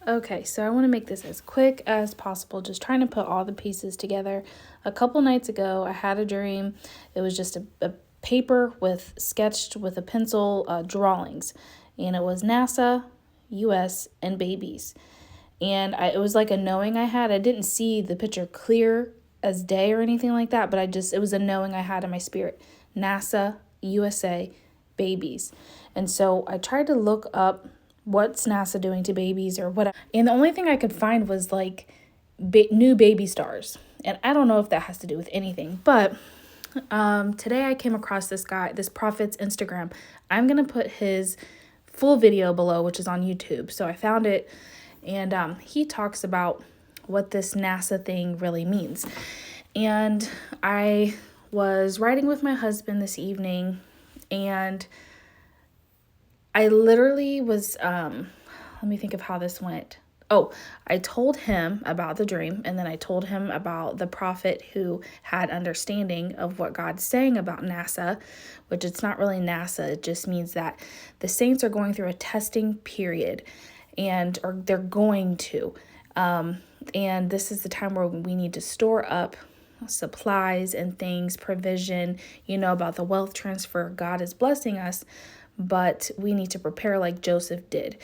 Okay, so I want to make this as quick as possible, just trying to put all the pieces together. A couple nights ago, I had a dream. It was just a paper with sketched with a pencil drawings, and it was NASA, US, and babies. And it was like a knowing I had. I didn't see the picture clear as day or anything like that, but it was a knowing I had in my spirit. NASA, USA, babies. And so I tried to look up what's NASA doing to babies or what. And the only thing I could find was like new baby stars. And I don't know if that has to do with anything, but today I came across this prophet's Instagram. I'm going to put his full video below, which is on YouTube. So I found it, and he talks about what this NASA thing really means. And I was riding with my husband this evening, and I literally was, let me think of how this went. Oh, I told him about the dream, and then I told him about the prophet who had understanding of what God's saying about NASA, which it's not really NASA. It just means that the saints are going through a testing period, or they're going to. And this is the time where we need to store up supplies and things, provision, about the wealth transfer. God is blessing us, but we need to prepare like Joseph did,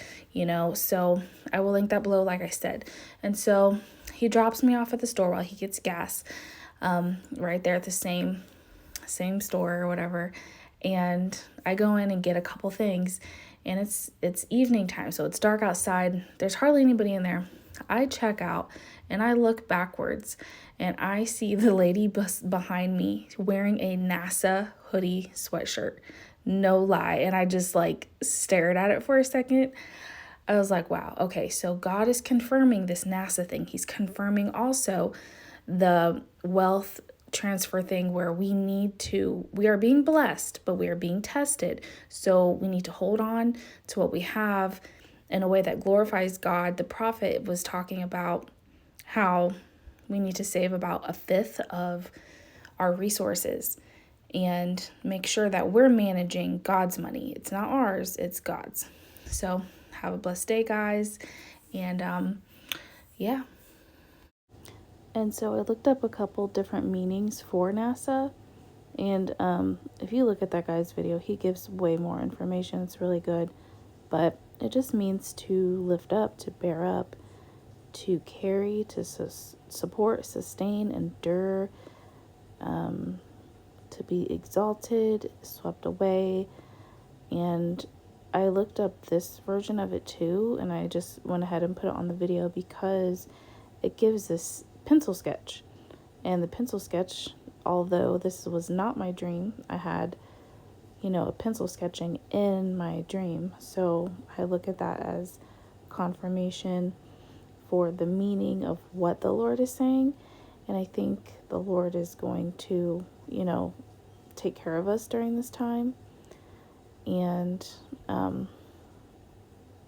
So I will link that below, like I said. And so he drops me off at the store while he gets gas, right there at the same store or whatever. And I go in and get a couple things, and it's evening time, so it's dark outside. There's hardly anybody in there. I check out and I look backwards, and I see the lady behind me wearing a NASA hoodie sweatshirt. No lie. And I just stared at it for a second. I was like, wow, okay, so God is confirming this NASA thing. He's confirming also the wealth transfer thing where we are being blessed, but we are being tested. So we need to hold on to what we have in a way that glorifies God. The prophet was talking about how we need to save about a fifth of our resources and make sure that we're managing God's money. It's not ours, it's God's. So have a blessed day, guys. And yeah. And so I looked up a couple different meanings for NASA. And if you look at that guy's video, he gives way more information. It's really good. But it just means to lift up, to bear up, to carry, to support, sustain, endure, to be exalted, swept away. And I looked up this version of it too, and I just went ahead and put it on the video because it gives this pencil sketch. And the pencil sketch, although this was not my dream, I had, a pencil sketching in my dream. So I look at that as confirmation for the meaning of what the Lord is saying. And I think the Lord is going to, take care of us during this time. And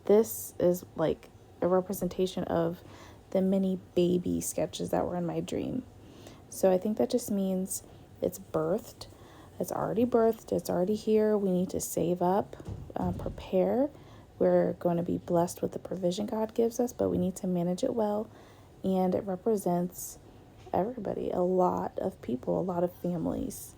this is like a representation of the many baby sketches that were in my dream. So I think that just means it's birthed. It's already birthed. It's already here. We need to save up, prepare. We're going to be blessed with the provision God gives us, but we need to manage it well. And it represents everybody, a lot of people, a lot of families.